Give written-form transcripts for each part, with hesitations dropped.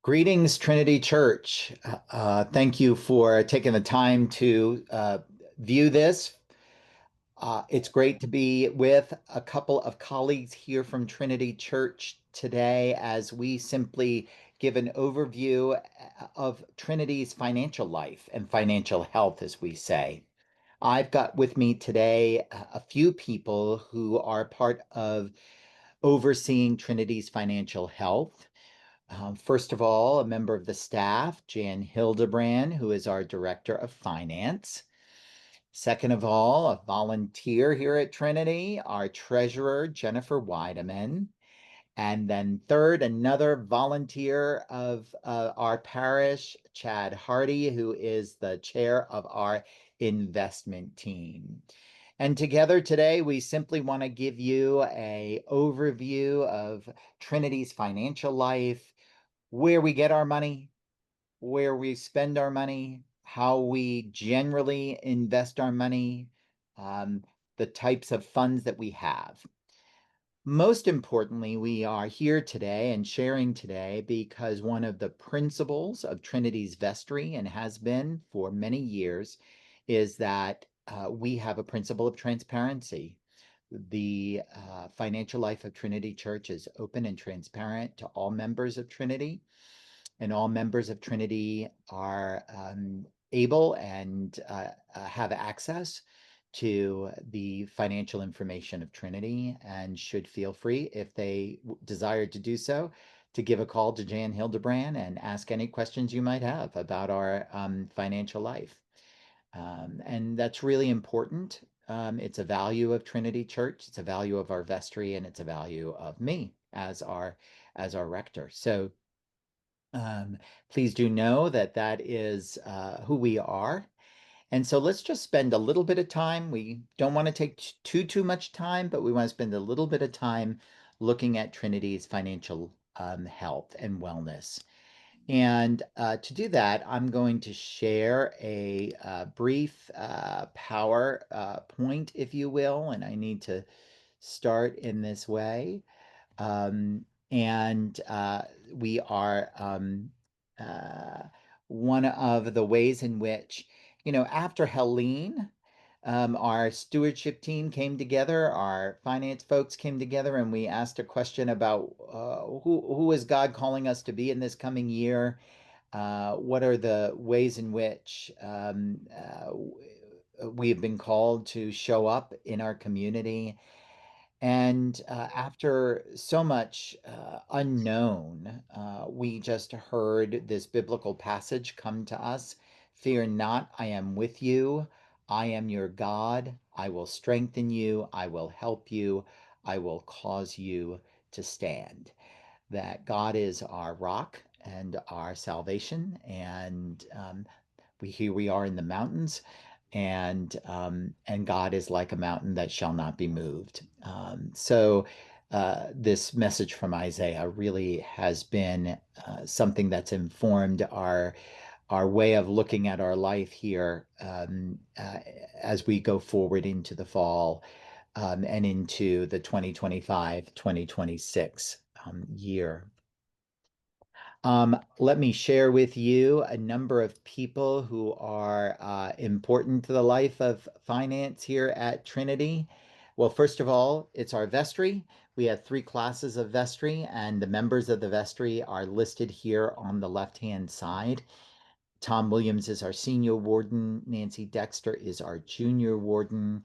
Greetings, Trinity Church. Thank you for taking the time to view this. It's great to be with a couple of colleagues here from Trinity Church today as we simply give an overview of Trinity's financial life and financial health, as we say. I've got with me today a few people who are part of overseeing Trinity's financial health. First of all, a member of the staff, Jan Hildebrand, who is our Director of Finance. Second of all, a volunteer here at Trinity, our Treasurer, Jennifer Weideman. And then third, another volunteer of our parish, Chad Hardy, who is the chair of our investment team. And together today, we simply want to give you an overview of Trinity's financial life, where we get our money, where we spend our money, how we generally invest our money, um, the types of funds that we have. Most importantly, we are here today and sharing today because one of the principles of Trinity's vestry, and has been for many years, is that we have a principle of transparency. The financial life of Trinity Church is open and transparent to all members of Trinity, and all members of Trinity are able and have access to the financial information of Trinity and should feel free, if they desire to do so, to give a call to Jan Hildebrand and ask any questions you might have about our financial life. And that's really important. It's a value of Trinity Church, it's a value of our vestry, and it's a value of me as our rector. So um, please do know that that is who we are. And so let's just spend a little bit of time. We don't want to take too much time, but we want to spend a little bit of time looking at Trinity's financial health and wellness. And to do that, I'm going to share a brief power point, if you will, and I need to start in this way. And we are uh, one of the ways in which, after Helene, our stewardship team came together, our finance folks came together, and we asked a question about who is God calling us to be in this coming year? What are the ways in which we have been called to show up in our community? And after so much unknown, we just heard this biblical passage come to us. Fear not, I am with you. I am your God. I will strengthen you. I will help you. I will cause you to stand. That God is our rock and our salvation. And here we are in the mountains, and God is like a mountain that shall not be moved. This message from Isaiah really has been something that's informed our way of looking at our life here as we go forward into the fall and into the 2025-2026 year. Let me share with you a number of people who are important to the life of finance here at Trinity. Well, first of all, it's our vestry. We have three classes of vestry, and the members of the vestry are listed here on the left-hand side. Tom Williams is our senior warden. Nancy Dexter is our junior warden.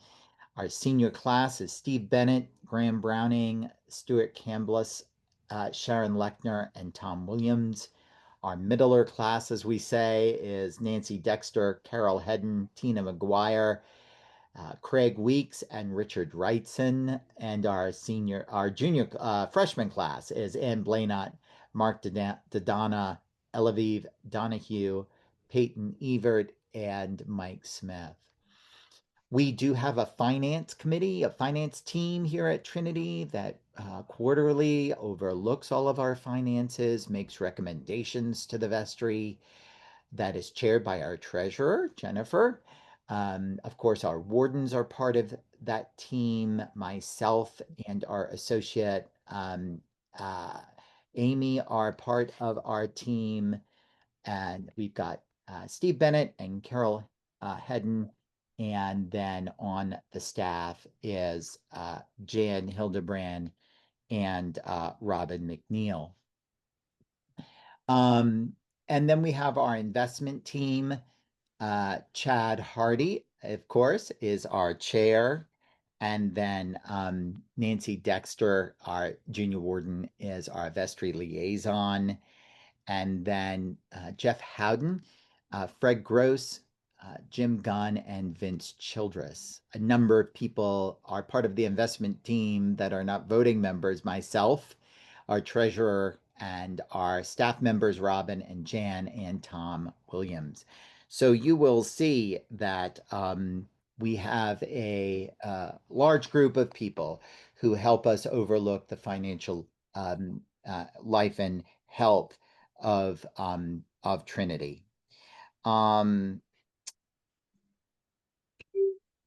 Our senior class is Steve Bennett, Graham Browning, Stuart Camblus, Sharon Lechner, and Tom Williams. Our middler class, as we say, is Nancy Dexter, Carol Hedden, Tina McGuire, Craig Weeks, and Richard Wrightson. And our junior freshman class is Ann Blainott, Mark Dodonna, Elaviv Donahue, Peyton Evert, and Mike Smith. We do have a finance committee, a finance team here at Trinity that quarterly overlooks all of our finances, makes recommendations to the vestry, that is chaired by our treasurer, Jennifer. Of course, our wardens are part of that team, myself and our associate uh, Amy are part of our team, and we've got Steve Bennett and Carol Hedden. And then on the staff is Jan Hildebrand and Robin McNeil. And then we have our investment team. Chad Hardy, of course, is our chair. And then Nancy Dexter, our junior warden, is our vestry liaison. And then Jeff Howden, Fred Gross, Jim Gunn, and Vince Childress. A number of people are part of the investment team that are not voting members. Myself, our treasurer, and our staff members, Robin and Jan, and Tom Williams. So you will see that we have a large group of people who help us overlook the financial life and health of Trinity.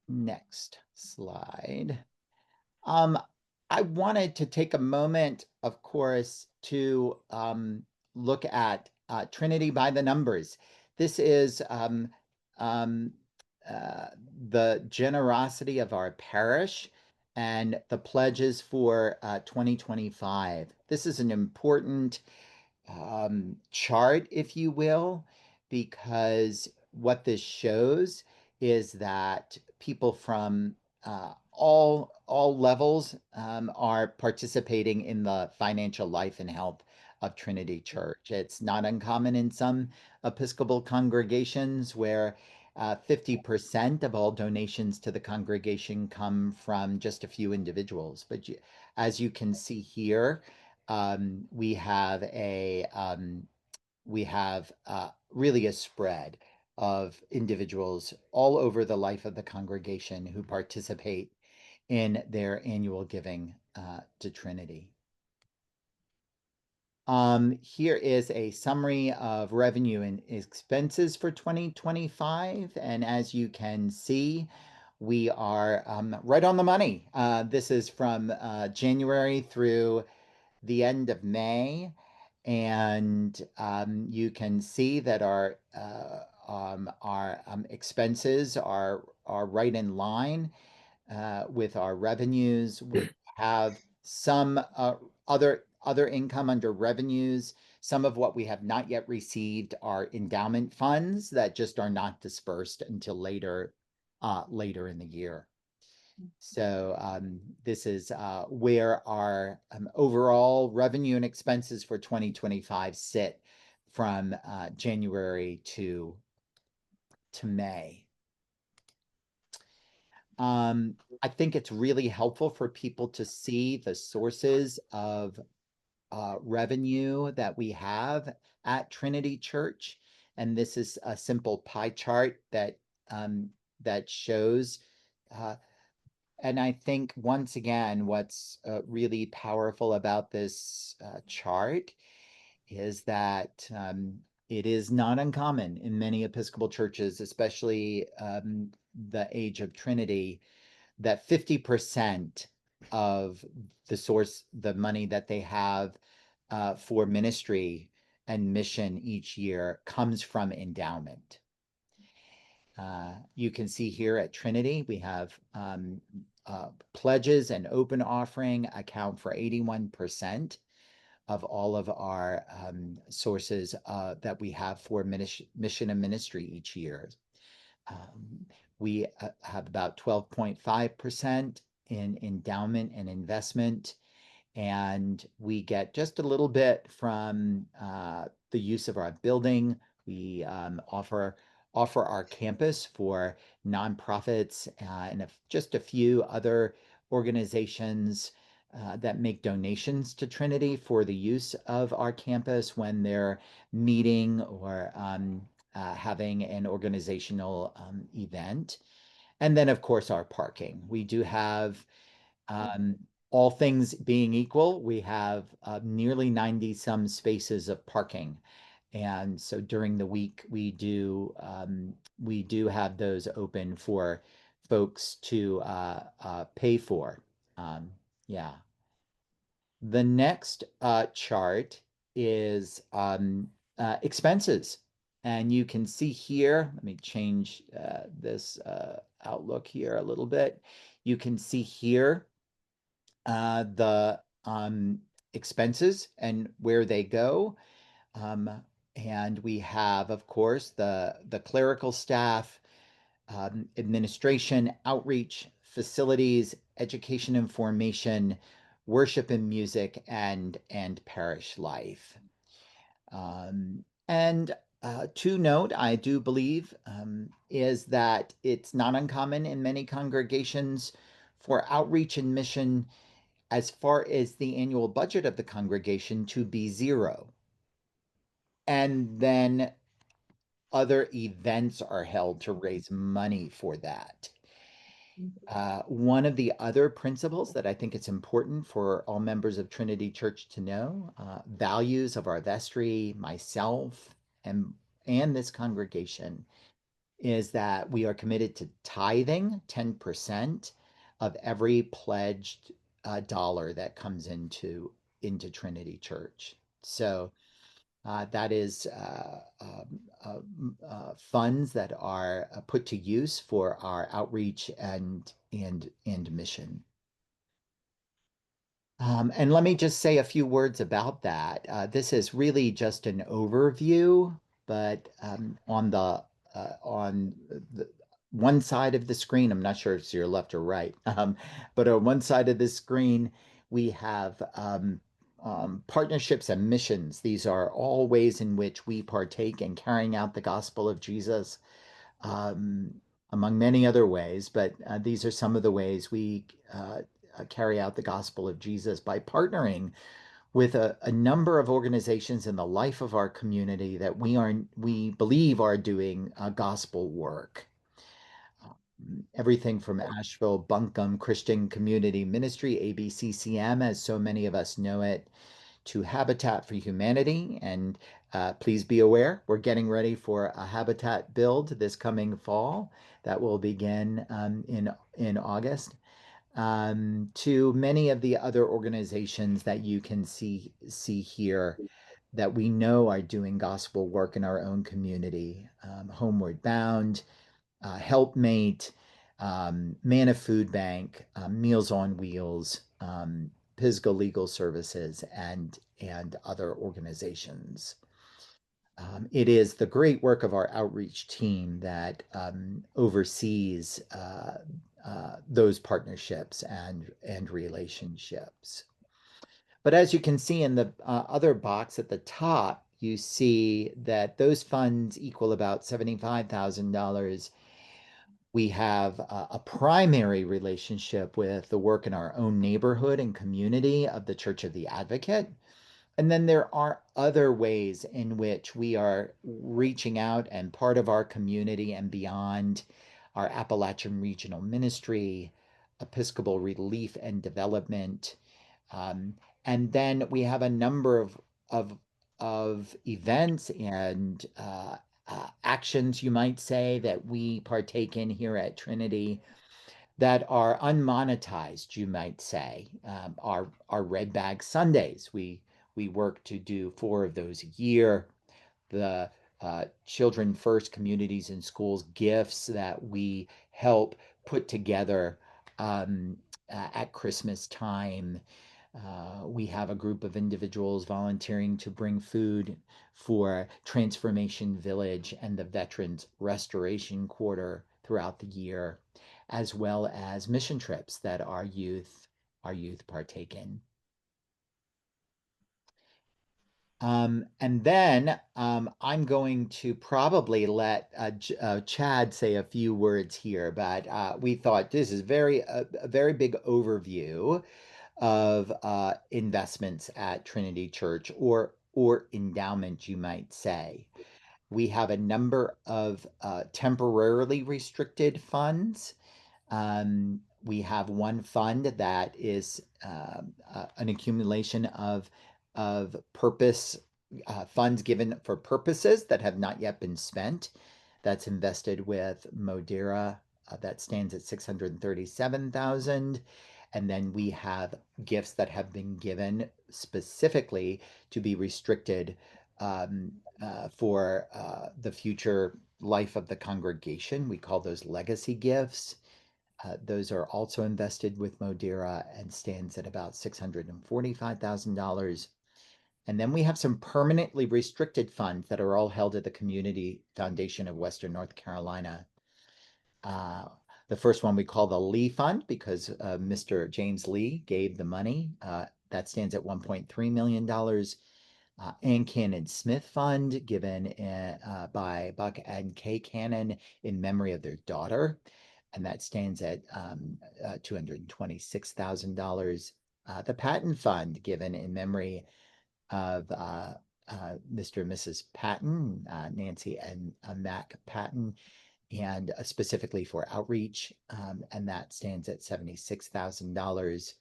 Next slide. Um, I wanted to take a moment, of course, to look at Trinity by the numbers. This is um, the generosity of our parish and the pledges for 2025. This is an important chart, if you will, because what this shows is that people from all levels are participating in the financial life and health of Trinity Church. It's not uncommon in some Episcopal congregations where 50% of all donations to the congregation come from just a few individuals. But as you can see here, we have really a spread of individuals all over the life of the congregation who participate in their annual giving to Trinity. Here is a summary of revenue and expenses for 2025. And as you can see, we are right on the money. This is from January through the end of May. And you can see that our expenses are right in line with our revenues. We have some other income under revenues. Some of what we have not yet received are endowment funds that just are not dispersed until later in the year. So this is where our overall revenue and expenses for 2025 sit from January to May. I think it's really helpful for people to see the sources of revenue that we have at Trinity Church. And this is a simple pie chart that shows and I think once again, what's really powerful about this chart is that it is not uncommon in many Episcopal churches, especially the age of Trinity, that 50% of the money that they have for ministry and mission each year comes from endowment. You can see here at Trinity, we have pledges and open offering account for 81% of all of our sources that we have for mission and ministry each year. We have about 12.5% in endowment and investment, and we get just a little bit from the use of our building. We offer our campus for nonprofits and just a few other organizations that make donations to Trinity for the use of our campus when they're meeting or having an organizational event. And then, of course, our parking. We do have all things being equal, we have nearly 90 some spaces of parking. And so during the week, we do have those open for folks to pay for. Yeah. The next chart is expenses. And you can see here, let me change this outlook here a little bit. You can see here the expenses and where they go. And we have, of course, the clerical staff, administration, outreach, facilities, education and formation, worship and music, and parish life. And to note, I do believe, is that it's not uncommon in many congregations for outreach and mission as far as the annual budget of the congregation to be zero. And then other events are held to raise money for that. One of the other principles that I think it's important for all members of Trinity Church to know, values of our vestry, myself, and this congregation, is that we are committed to tithing 10% of every pledged dollar that comes into Trinity Church. So that is funds that are put to use for our outreach and mission. And let me just say a few words about that. This is really just an overview, but on the one side of the screen, I'm not sure if it's your left or right, but on one side of the screen, we have partnerships and missions. These are all ways in which we partake in carrying out the gospel of Jesus, um, among many other ways, but these are some of the ways we carry out the gospel of Jesus by partnering with a number of organizations in the life of our community that we believe are doing gospel work. Everything from Asheville Buncombe Christian Community Ministry, ABCCM, as so many of us know it, to Habitat for Humanity. And please be aware, we're getting ready for a habitat build this coming fall that will begin in August. To many of the other organizations that you can see here that we know are doing gospel work in our own community, Homeward Bound, Helpmate, Manna Food Bank, Meals on Wheels, Pisgah Legal Services, and other organizations. It is the great work of our outreach team that oversees those partnerships and relationships. But as you can see in the other box at the top, you see that those funds equal about $75,000. We have a primary relationship with the work in our own neighborhood and community of the Church of the Advocate. And then there are other ways in which we are reaching out and part of our community and beyond, our Appalachian Regional Ministry, Episcopal Relief and Development. Um, and then we have a number of, of events and actions, you might say, that we partake in here at Trinity that are unmonetized, you might say. Our Red Bag Sundays, we work to do 4 of those a year. The Children First Communities and Schools gifts that we help put together at Christmas time. We have a group of individuals volunteering to bring food for Transformation Village and the Veterans Restoration Quarter throughout the year, as well as mission trips that our youth partake in. And then I'm going to probably let Chad say a few words here, but we thought this is a very big overview of investments at Trinity Church or endowment, you might say. We have a number of temporarily restricted funds. We have one fund that is an accumulation of purpose funds given for purposes that have not yet been spent. That's invested with Modera. That stands at 637,000. And then we have gifts that have been given specifically to be restricted for the future life of the congregation. We call those legacy gifts. Those are also invested with Modera and stands at about $645,000. And then we have some permanently restricted funds that are all held at the Community Foundation of Western North Carolina. Uh, the first one we call the Lee Fund because Mr. James Lee gave the money. That stands at $1.3 million. Ann Cannon Smith Fund, given by Buck and Kay Cannon in memory of their daughter, and that stands at $226,000. The Patton Fund, given in memory of Mr. and Mrs. Patton, Nancy and Mac Patton, and specifically for outreach, and that stands at $76,000.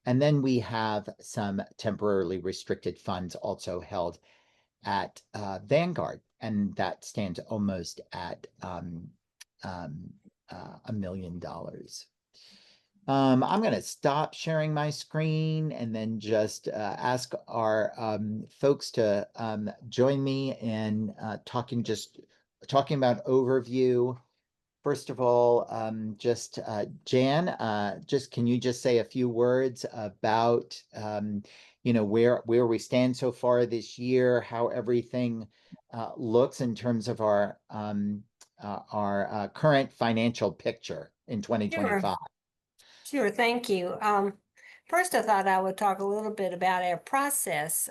And then we have some temporarily restricted funds also held at Vanguard, and that stands almost at $1 million. I'm going to stop sharing my screen and then just ask our folks to join me in talking about overview. First of all, Jan, just can you just say a few words about where we stand so far this year, how everything looks in terms of our current financial picture in Sure, 2025. sure. Thank you. First, I thought I would talk a little bit about our process.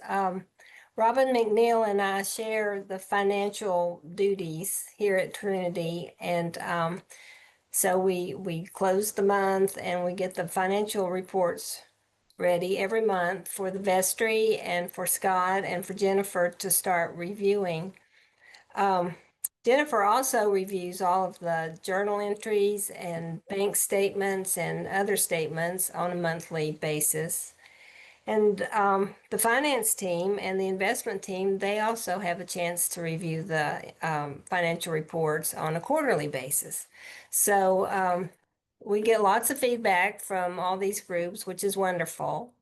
Robin McNeil and I share the financial duties here at Trinity, and so we close the month and we get the financial reports ready every month for the vestry and for Scott and for Jennifer to start reviewing. Jennifer also reviews all of the journal entries and bank statements and other statements on a monthly basis. And the finance team and the investment team, they also have a chance to review the financial reports on a quarterly basis. So we get lots of feedback from all these groups, which is wonderful.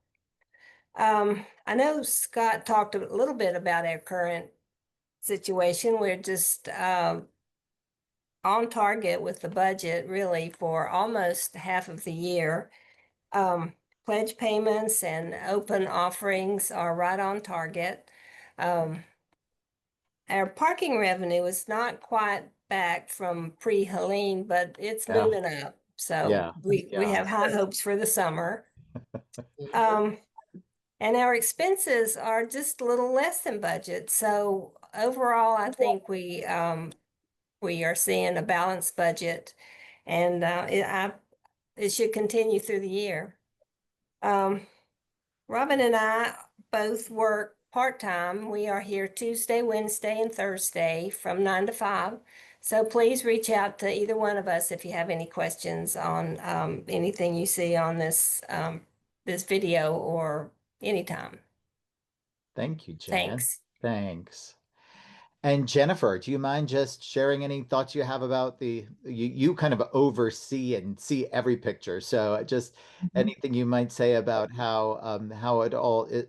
I know Scott talked a little bit about our current situation. We're just on target with the budget really for almost half of the year. Pledge payments and open offerings are right on target. Our parking revenue is not quite back from pre-Helene, but it's Yeah, moving up. So yeah, we yeah. have high hopes for the summer. Um, and our expenses are just a little less than budget. So overall, I think we are seeing a balanced budget, and it should continue through the year. Robin and I both work part-time. We are here Tuesday, Wednesday, and Thursday from 9 to 5. So please reach out to either one of us if you have any questions on anything you see on this video or anytime. Thank you, Jan. Thanks. Thanks. And Jennifer, do you mind just sharing any thoughts you have about you kind of oversee and see every picture. So just anything you might say about how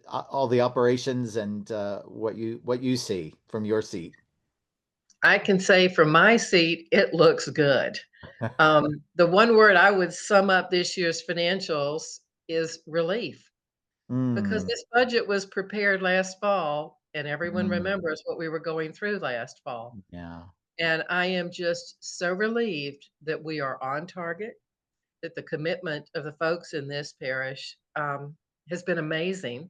all the operations and what you see from your seat. I can say from my seat, it looks good. The one word I would sum up this year's financials is relief, because Mm, this budget was prepared last fall, and everyone mm, remembers what we were going through last fall. yeah, And I am just so relieved that we are on target, that the commitment of the folks in this parish has been amazing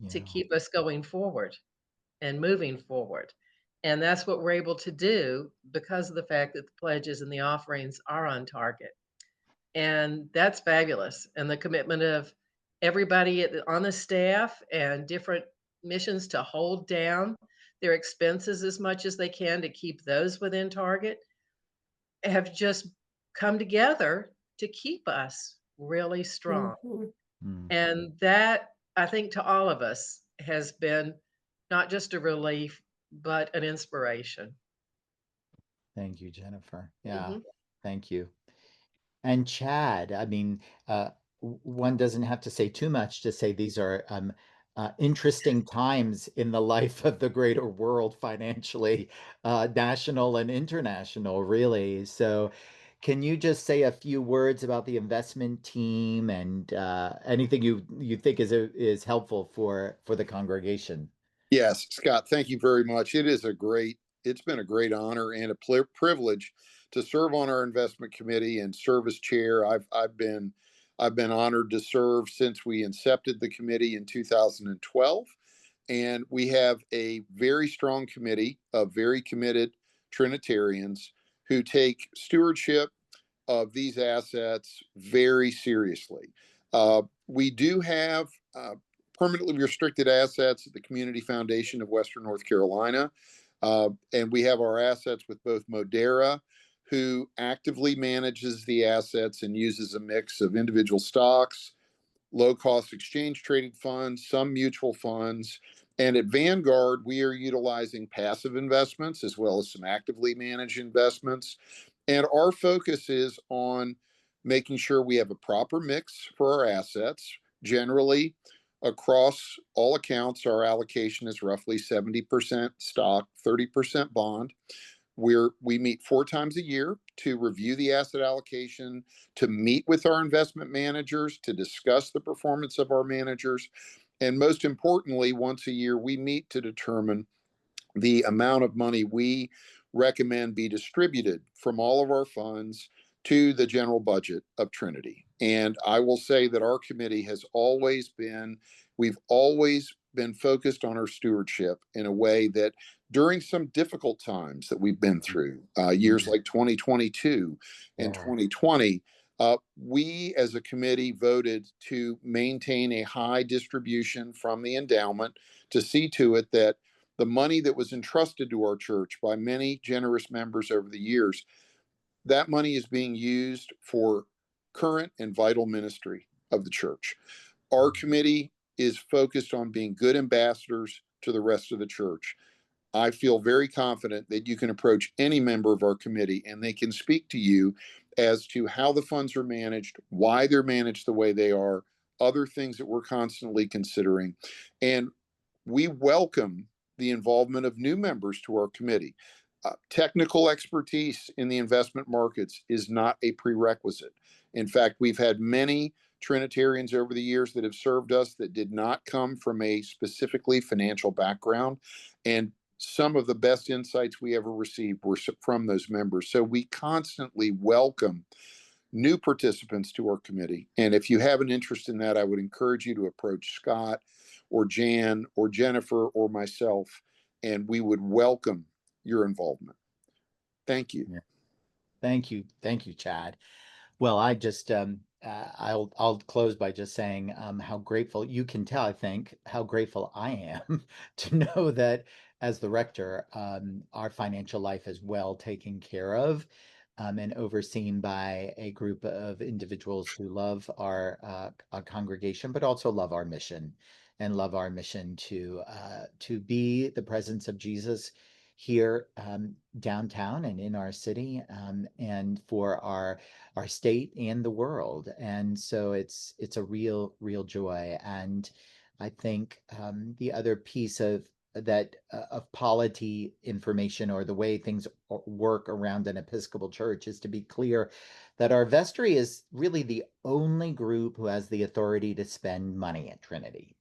to yeah. keep us going forward and moving forward. And that's what we're able to do because of the fact that the pledges and the offerings are on target. And that's fabulous. And the commitment of everybody on the staff and different missions to hold down their expenses as much as they can to keep those within target have just come together to keep us really strong. Mhm. Mm, And that, I think, to all of us has been not just a relief, but an inspiration. thank you, Jennifer. Yeah, Mhm. thank you. And Chad, I mean, one doesn't have to say too much to say these are interesting times in the life of the greater world financially, national and international, really. So, can you just say a few words about the investment team and anything you think is helpful for the congregation? Yes, Scott, thank you very much. It's been a great honor and a privilege to serve on our investment committee and serve as chair. I've been honored to serve since we incepted the committee in 2012, and we have a very strong committee of very committed Trinitarians who take stewardship of these assets very seriously. We do have permanently restricted assets at the Community Foundation of Western North Carolina. And we have our assets with both Modera, who actively manages the assets and uses a mix of individual stocks, low cost exchange traded funds, some mutual funds. And at Vanguard, we are utilizing passive investments as well as some actively managed investments. And our focus is on making sure we have a proper mix for our assets. Generally, across all accounts, our allocation is roughly 70% stock, 30% bond. We meet 4 times a year to review the asset allocation, to meet with our investment managers, to discuss the performance of our managers, and most importantly, once a year we meet to determine the amount of money we recommend be distributed from all of our funds to the general budget of Trinity. And I will say that our committee we've always been focused on our stewardship in a way that during some difficult times that we've been through, years like 2022 and 2020, we as a committee voted to maintain a high distribution from the endowment to see to it that the money that was entrusted to our church by many generous members over the years, that money is being used for current and vital ministry of the church. Our committee is focused on being good ambassadors to the rest of the church. I feel very confident that you can approach any member of our committee and they can speak to you as to how the funds are managed, why they're managed the way they are, other things that we're constantly considering. And we welcome the involvement of new members to our committee. Technical expertise in the investment markets is not a prerequisite. In fact, we've had many Trinitarians over the years that have served us that did not come from a specifically financial background. And some of the best insights we ever received were from those members. So we constantly welcome new participants to our committee. And if you have an interest in that, I would encourage you to approach Scott or Jan or Jennifer or myself, and we would welcome your involvement. Thank you. Yeah. Thank you, Chad. Well, I'll close by just saying how grateful you can tell, I think, how grateful I am to know that as the rector, our financial life is well taken care of and overseen by a group of individuals who love our congregation, but also love our mission and love our mission to be the presence of Jesus here downtown and in our city and for our state and the world. And so it's a real joy. And I think the other piece of polity information or the way things work around an Episcopal church is to be clear that our vestry is really the only group who has the authority to spend money at Trinity.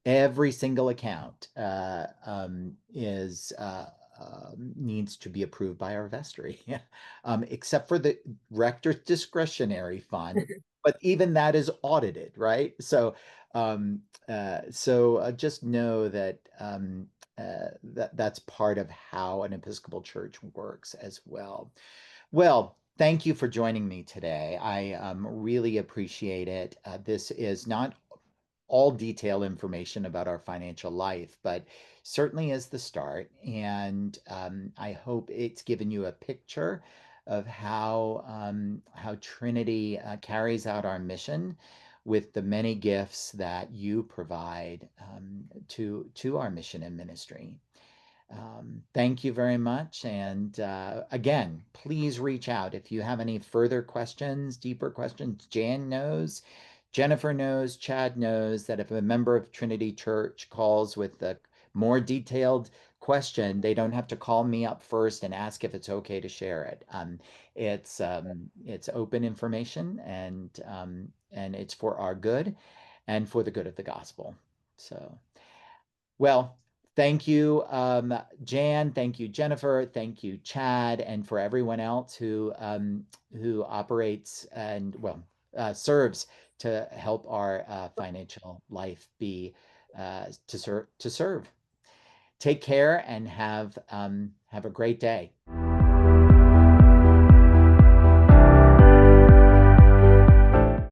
Every single account needs to be approved by our vestry, except for the rector's discretionary fund. But even that is audited, right? So just know that that's part of how an Episcopal church works as well. Well, thank you for joining me today. I really appreciate it. This is not all detailed information about our financial life, but certainly is the start. And I hope it's given you a picture of how Trinity carries out our mission with the many gifts that you provide to our mission and ministry. Thank you very much. And again, please reach out if you have any further questions, deeper questions. Jan knows, Jennifer knows, Chad knows that if a member of Trinity Church calls with a more detailed question, they don't have to call me up first and ask if it's okay to share it. It's open information, and it's for our good and for the good of the gospel. So, well, thank you, Jan. Thank you, Jennifer. Thank you, Chad, and for everyone else who operates and serves to help our financial life be to serve. Take care and have a great day.